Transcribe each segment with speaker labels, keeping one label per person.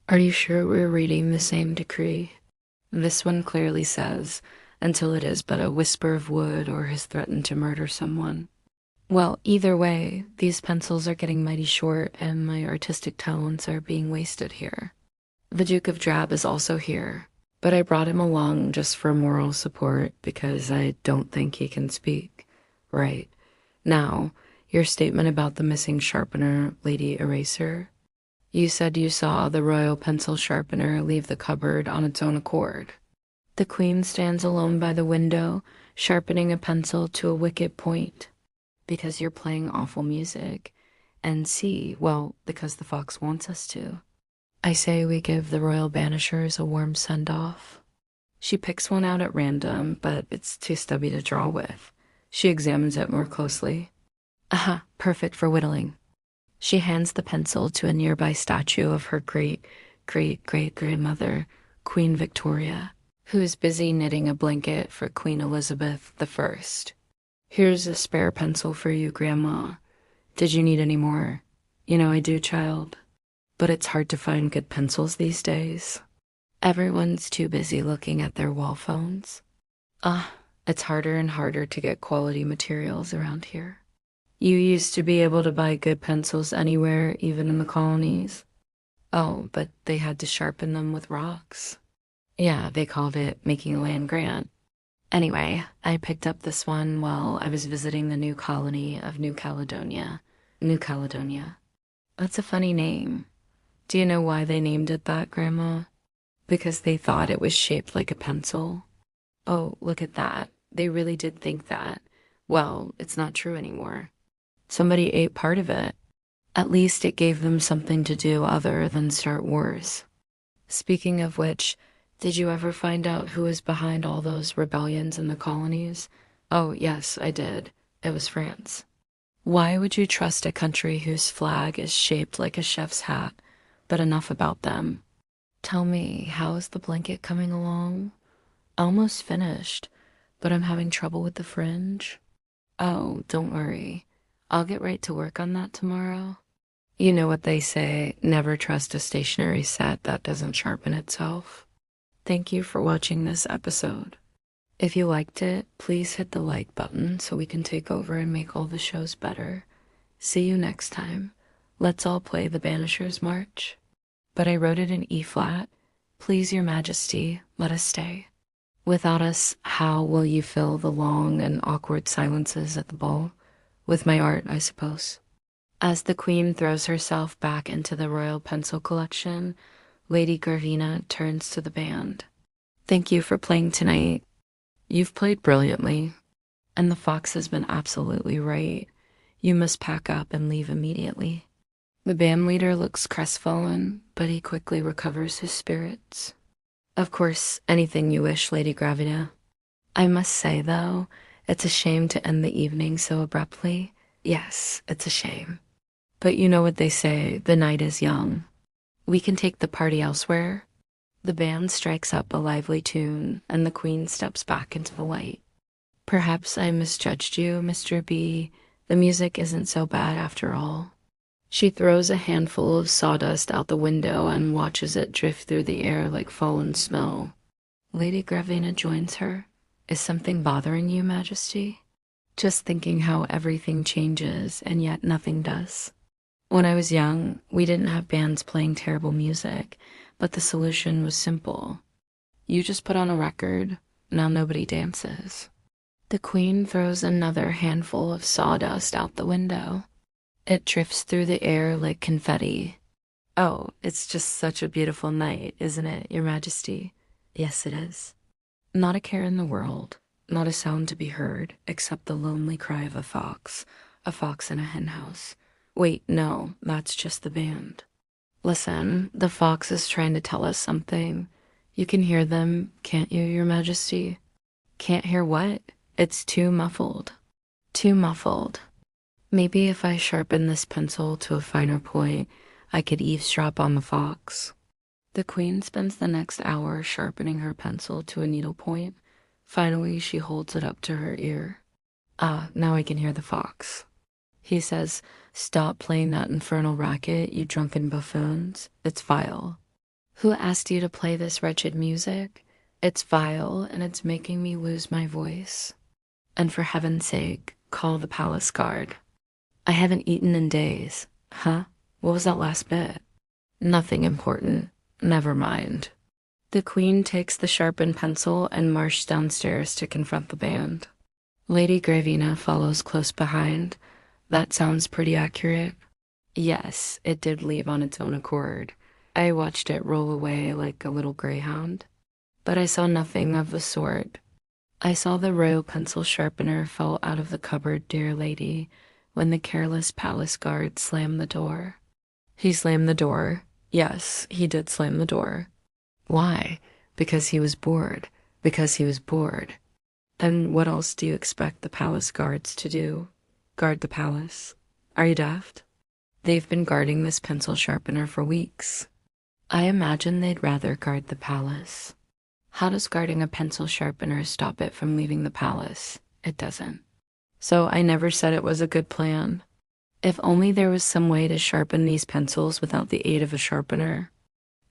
Speaker 1: Are you sure we're reading the same decree? This one clearly says, until it is but a whisper of wood or has threatened to murder someone. Well, either way, these pencils are getting mighty short and my artistic talents are being wasted here. The Duke of Drab is also here, but I brought him along just for moral support because I don't think he can speak. Right. Now, your statement about the missing sharpener, Lady Eraser. You said you saw the royal pencil sharpener leave the cupboard on its own accord. The queen stands alone by the window, sharpening a pencil to a wicked point. Because you're playing awful music. And C, well, because the fox wants us to. I say we give the royal banishers a warm send-off. She picks one out at random, but it's too stubby to draw with. She examines it more closely. Aha, perfect for whittling. She hands the pencil to a nearby statue of her great-great-great-grandmother, Queen Victoria, who is busy knitting a blanket for Queen Elizabeth I. Here's a spare pencil for you, Grandma. Did you need any more? You know I do, child. But it's hard to find good pencils these days. Everyone's too busy looking at their wall phones. It's harder and harder to get quality materials around here. You used to be able to buy good pencils anywhere, even in the colonies. Oh, but they had to sharpen them with rocks. Yeah, they called it making a land grant. Anyway, I picked up this one while I was visiting the new colony of New Caledonia. New Caledonia. That's a funny name. Do you know why they named it that, Grandma? Because they thought it was shaped like a pencil. Oh, look at that. They really did think that. Well, it's not true anymore. Somebody ate part of it. At least it gave them something to do other than start wars. Speaking of which, did you ever find out who was behind all those rebellions in the colonies? Oh, yes, I did. It was France. Why would you trust a country whose flag is shaped like a chef's hat? But enough about them. Tell me, how is the blanket coming along? Almost finished, but I'm having trouble with the fringe. Oh, don't worry. I'll get right to work on that tomorrow. You know what they say, never trust a stationery set that doesn't sharpen itself. Thank you for watching this episode. If you liked it, please hit the like button so we can take over and make all the shows better. See you next time. Let's all play the Banishers March. But I wrote it in E-flat. Please, your majesty, let us stay. Without us, how will you fill the long and awkward silences at the ball? With my art, I suppose. As the queen throws herself back into the royal pencil collection, Lady Gravina turns to the band. Thank you for playing tonight. You've played brilliantly, and the fox has been absolutely right. You must pack up and leave immediately. The band leader looks crestfallen, but he quickly recovers his spirits. Of course, anything you wish, Lady Gravina. I must say, though, it's a shame to end the evening so abruptly. Yes, it's a shame. But you know what they say, the night is young. We can take the party elsewhere. The band strikes up a lively tune, and the queen steps back into the light. Perhaps I misjudged you, Mr. B. The music isn't so bad after all. She throws a handful of sawdust out the window and watches it drift through the air like fallen snow. Lady Gravina joins her. Is something bothering you, Majesty? Just thinking how everything changes and yet nothing does. When I was young, we didn't have bands playing terrible music, but the solution was simple. You just put on a record, now nobody dances. The queen throws another handful of sawdust out the window. It drifts through the air like confetti. Oh, it's just such a beautiful night, isn't it, Your Majesty? Yes, it is. Not a care in the world, not a sound to be heard, except the lonely cry of a fox in a henhouse. Wait, no, that's just the band. Listen, the fox is trying to tell us something. You can hear them, can't you, Your Majesty? Can't hear what? It's too muffled. Too muffled. Maybe if I sharpen this pencil to a finer point, I could eavesdrop on the fox. The queen spends the next hour sharpening her pencil to a needlepoint. Finally, she holds it up to her ear. Ah, now I can hear the fox. He says, "Stop playing that infernal racket, you drunken buffoons. It's vile." Who asked you to play this wretched music? It's vile, and it's making me lose my voice. And for heaven's sake, call the palace guard. I haven't eaten in days. Huh? What was that last bit? Nothing important. Never mind. The queen takes the sharpened pencil and marches downstairs to confront the band. Lady Gravina follows close behind. That sounds pretty accurate. Yes, it did leave on its own accord. I watched it roll away like a little greyhound. But I saw nothing of the sort. I saw the royal pencil sharpener fall out of the cupboard, dear lady, when the careless palace guard slammed the door. He slammed the door. Yes, he did slam the door. Why? Because he was bored. Because he was bored. Then what else do you expect the palace guards to do? Guard the palace? Are you daft? They've been guarding this pencil sharpener for weeks. I imagine they'd rather guard the palace. How does guarding a pencil sharpener stop it from leaving the palace? It doesn't. So I never said it was a good plan. If only there was some way to sharpen these pencils without the aid of a sharpener.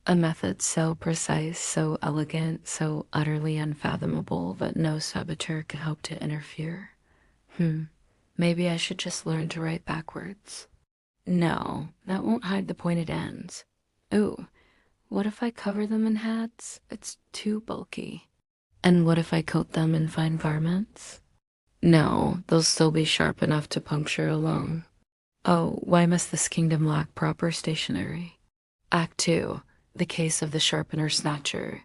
Speaker 1: A method so precise, so elegant, so utterly unfathomable that no saboteur could hope to interfere. Maybe I should just learn to write backwards. No, that won't hide the pointed ends. Ooh, what if I cover them in hats? It's too bulky. And what if I coat them in fine garments? No, they'll still be sharp enough to puncture a lung. Oh, why must this kingdom lack proper stationery? Act 2. The case of the sharpener snatcher.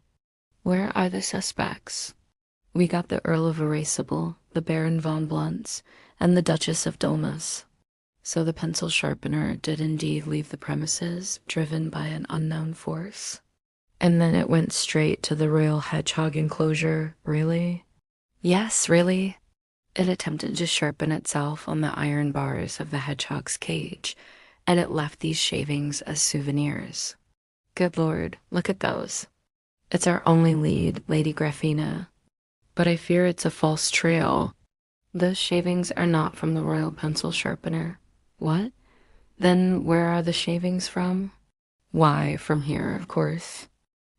Speaker 1: Where are the suspects? We got the Earl of Erasable, the Baron von Blunts, and the Duchess of Dulmus. So the pencil sharpener did indeed leave the premises, driven by an unknown force. And then it went straight to the royal hedgehog enclosure, really? Yes, really. It attempted to sharpen itself on the iron bars of the hedgehog's cage, and it left these shavings as souvenirs. Good Lord, look at those. It's our only lead, Lady Gravina. But I fear it's a false trail. Those shavings are not from the royal pencil sharpener. What? Then where are the shavings from? Why, from here, of course.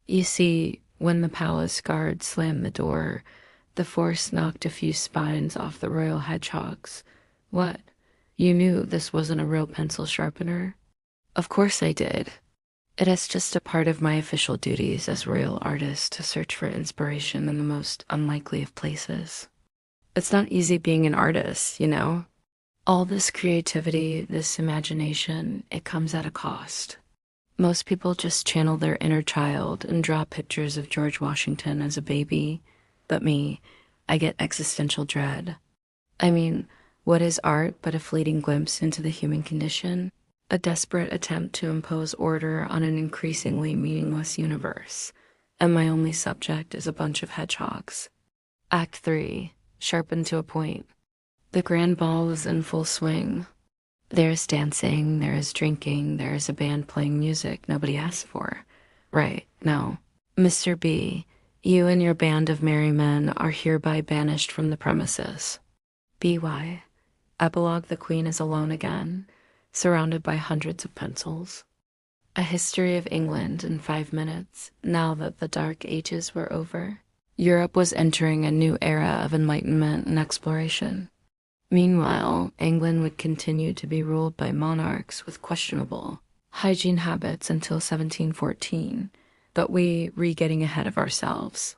Speaker 1: You see, when the palace guard slammed the door, the force knocked a few spines off the royal hedgehogs. What? You knew this wasn't a real pencil sharpener? Of course I did. It is just a part of my official duties as royal artist to search for inspiration in the most unlikely of places. It's not easy being an artist, you know? All this creativity, this imagination, it comes at a cost. Most people just channel their inner child and draw pictures of George Washington as a baby. But me, I get existential dread. I mean, what is art but a fleeting glimpse into the human condition? A desperate attempt to impose order on an increasingly meaningless universe. And my only subject is a bunch of hedgehogs. Act 3. Sharpened to a point. The grand ball is in full swing. There's dancing, there is drinking, there is a band playing music nobody asked for. Right, no. Mr. B, you and your band of merry men are hereby banished from the premises. B.Y. Epilogue: the Queen is alone again, surrounded by hundreds of pencils. A history of England in 5 minutes, now that the Dark Ages were over. Europe was entering a new era of enlightenment and exploration. Meanwhile, England would continue to be ruled by monarchs with questionable hygiene habits until 1714, but we getting ahead of ourselves.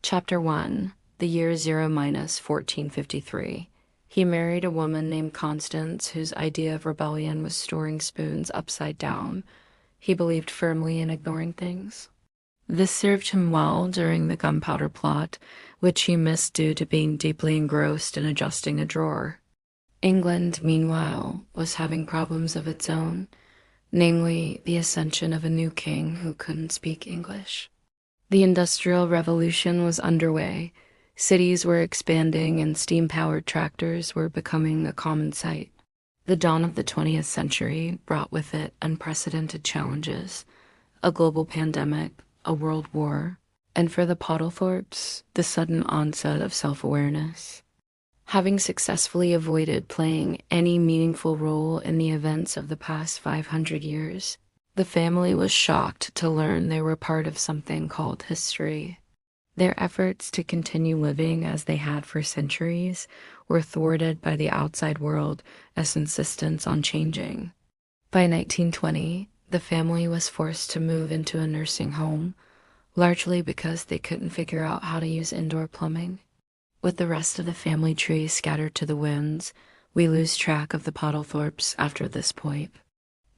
Speaker 1: Chapter 1. The year 0-1453. He married a woman named Constance whose idea of rebellion was storing spoons upside down. He believed firmly in ignoring things. This served him well during the Gunpowder Plot, which he missed due to being deeply engrossed in adjusting a drawer. England, meanwhile, was having problems of its own, namely the ascension of a new king who couldn't speak English. The Industrial Revolution was underway. Cities were expanding and steam-powered tractors were becoming a common sight. The dawn of the 20th century brought with it unprecedented challenges, a global pandemic, a world war, and for the Pottlethorpes, the sudden onset of self-awareness. Having successfully avoided playing any meaningful role in the events of the past 500 years, The family was shocked to learn they were part of something called history. Their efforts to continue living as they had for centuries were thwarted by the outside world as insistence on changing. By 1920, the family was forced to move into a nursing home, largely because they couldn't figure out how to use indoor plumbing. With the rest of the family tree scattered to the winds, we lose track of the Pottlethorpes after this point.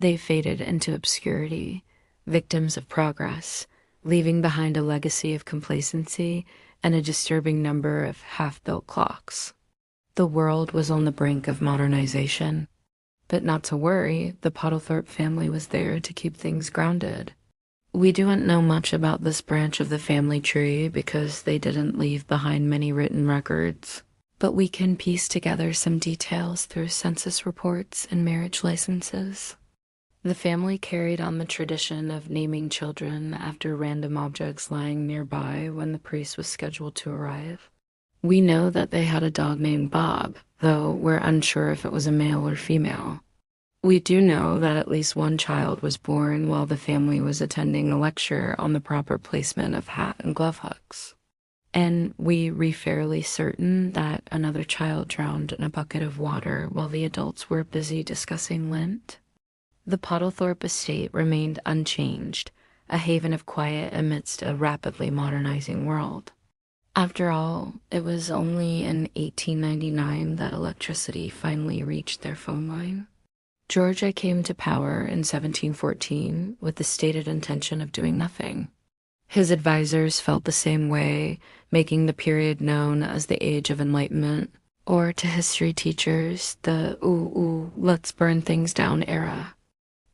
Speaker 1: They faded into obscurity, victims of progress, leaving behind a legacy of complacency and a disturbing number of half-built clocks. The world was on the brink of modernization, but not to worry, the Pottlethorpe family was there to keep things grounded. We don't know much about this branch of the family tree because they didn't leave behind many written records, but we can piece together some details through census reports and marriage licenses. The family carried on the tradition of naming children after random objects lying nearby when the priest was scheduled to arrive. We know that they had a dog named Bob, though we're unsure if it was a male or female. We do know that at least one child was born while the family was attending a lecture on the proper placement of hat and glove hooks. And we're fairly certain that another child drowned in a bucket of water while the adults were busy discussing Lent. The Pottlethorpe estate remained unchanged, a haven of quiet amidst a rapidly modernizing world. After all, it was only in 1899 that electricity finally reached their phone line. Georgia came to power in 1714 with the stated intention of doing nothing. His advisors felt the same way, making the period known as the Age of Enlightenment, or to history teachers, the let's burn things down era.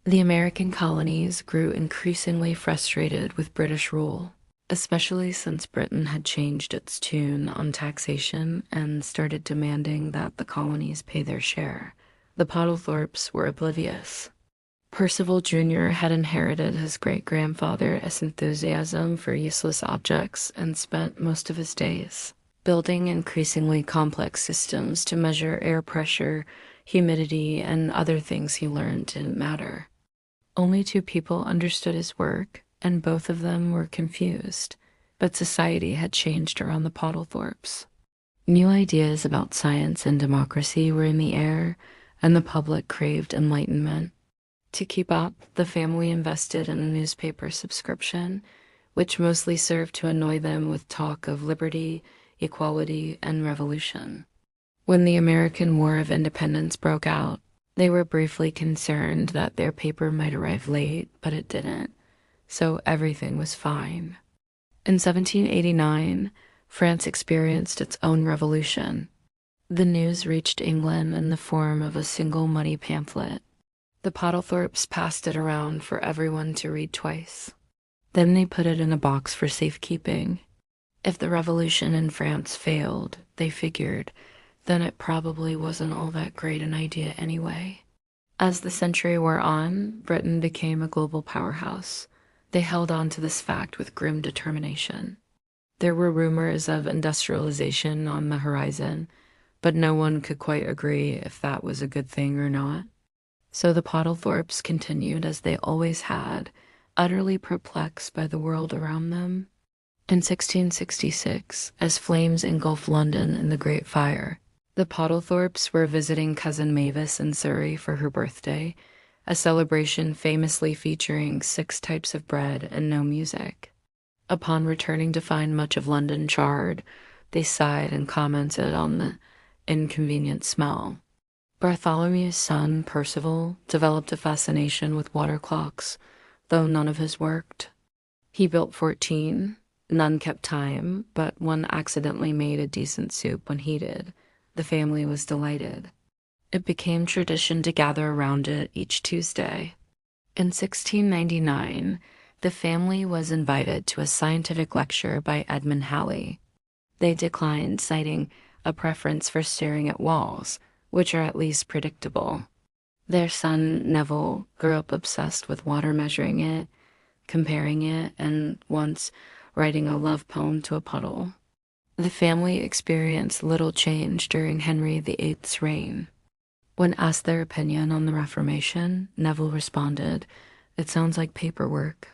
Speaker 1: The American colonies grew increasingly frustrated with British rule, especially since Britain had changed its tune on taxation and started demanding that the colonies pay their share. The Pottlethorpes were oblivious. Percival Jr. had inherited his great-grandfather's enthusiasm for useless objects and spent most of his days building increasingly complex systems to measure air pressure, humidity, and other things he learned didn't matter. Only two people understood his work, and both of them were confused, but society had changed around the Pottlethorpes. New ideas about science and democracy were in the air, and the public craved enlightenment. To keep up, the family invested in a newspaper subscription, which mostly served to annoy them with talk of liberty, equality, and revolution. When the American War of Independence broke out, they were briefly concerned that their paper might arrive late, but it didn't, so everything was fine. In 1789, France experienced its own revolution. The news reached England in the form of a single muddy pamphlet. The Pottlethorpes passed it around for everyone to read twice. Then they put it in a box for safekeeping. If the revolution in France failed, they figured, then it probably wasn't all that great an idea anyway. As the century wore on, Britain became a global powerhouse. They held on to this fact with grim determination. There were rumors of industrialization on the horizon, but no one could quite agree if that was a good thing or not. So the Pottlethorpes continued as they always had, utterly perplexed by the world around them. In 1666, as flames engulfed London in the Great Fire, the Pottlethorpes were visiting cousin Mavis in Surrey for her birthday, a celebration famously featuring 6 types of bread and no music. Upon returning to find much of London charred, they sighed and commented on the inconvenient smell. Bartholomew's son, Percival, developed a fascination with water clocks, though none of his worked. He built 14. None kept time, but one accidentally made a decent soup when he did. The family was delighted. It became tradition to gather around it each Tuesday. In 1699, the family was invited to a scientific lecture by Edmund Halley. They declined, citing a preference for staring at walls, which are at least predictable. Their son, Neville, grew up obsessed with water measuring it, comparing it, and once writing a love poem to a puddle. The family experienced little change during Henry VIII's reign. When asked their opinion on the Reformation, Neville responded, It sounds like paperwork.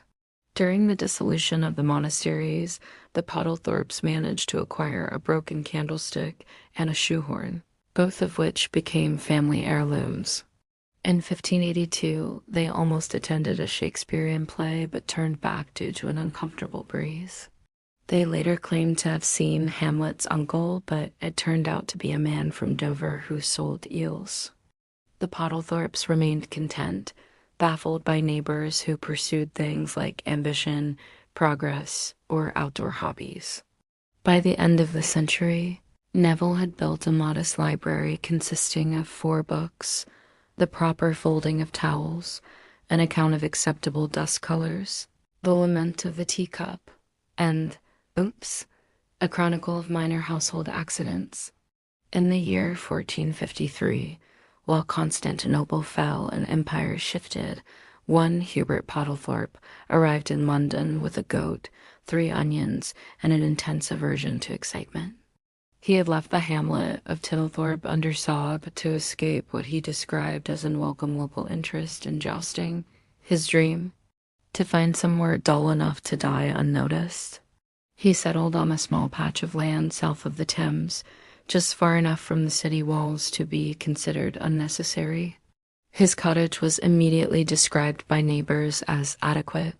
Speaker 1: During the dissolution of the monasteries, the Pottlethorpes managed to acquire a broken candlestick and a shoehorn, both of which became family heirlooms. In 1582, they almost attended a Shakespearean play but turned back due to an uncomfortable breeze. They later claimed to have seen Hamlet's uncle, but it turned out to be a man from Dover who sold eels. The Pottlethorpes remained content, baffled by neighbors who pursued things like ambition, progress, or outdoor hobbies. By the end of the century, Neville had built a modest library consisting of 4 books, the proper folding of towels, an account of acceptable dust colors, the lament of the teacup, and, a chronicle of minor household accidents. In the year 1453, while Constantinople fell and empires shifted, one Hubert Pottlethorpe arrived in London with a goat, 3 onions, and an intense aversion to excitement. He had left the hamlet of Tittlethorpe under Sob to escape what he described as unwelcome local interest in jousting. His dream? To find somewhere dull enough to die unnoticed. He settled on a small patch of land south of the Thames, just far enough from the city walls to be considered unnecessary. His cottage was immediately described by neighbors as adequate.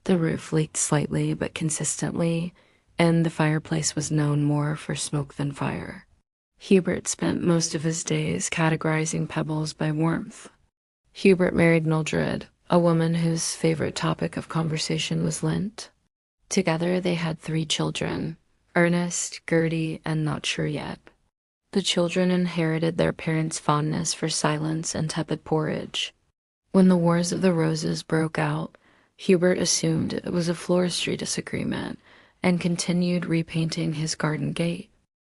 Speaker 1: The roof leaked slightly but consistently, and the fireplace was known more for smoke than fire. Hubert spent most of his days categorizing pebbles by warmth. Hubert married Mildred, a woman whose favorite topic of conversation was lint. Together they had 3 children, Ernest, Gertie, and Not Sure Yet. The children inherited their parents' fondness for silence and tepid porridge. When the Wars of the Roses broke out, Hubert assumed it was a floristry disagreement and continued repainting his garden gate.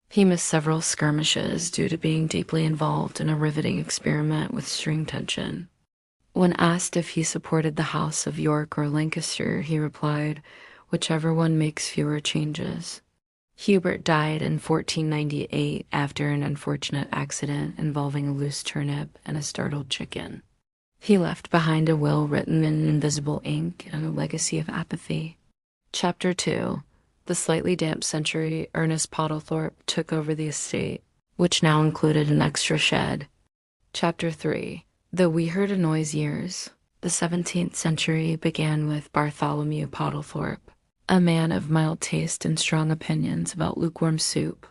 Speaker 1: He missed several skirmishes due to being deeply involved in a riveting experiment with string tension. When asked if he supported the House of York or Lancaster, he replied, "Whichever one makes fewer changes." Hubert died in 1498 after an unfortunate accident involving a loose turnip and a startled chicken. He left behind a will written in invisible ink and a legacy of apathy. Chapter 2. The slightly damp century Ernest Pottlethorpe took over the estate, which now included an extra shed. Chapter 3. Though we heard a noise years, the 17th century began with Bartholomew Pottlethorpe, a man of mild taste and strong opinions about lukewarm soup.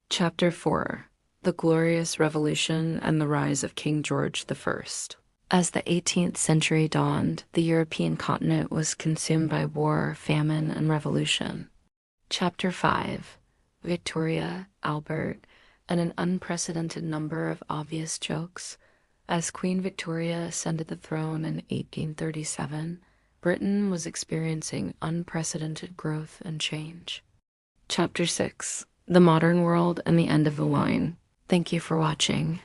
Speaker 1: Chapter 4. The Glorious Revolution and the Rise of King George I. As the 18th century dawned, the European continent was consumed by war, famine, and revolution. Chapter 5. Victoria, Albert, and an unprecedented number of obvious jokes. As Queen Victoria ascended the throne in 1837, Britain was experiencing unprecedented growth and change. Chapter 6. The Modern World and the End of the Line. Thank you for watching.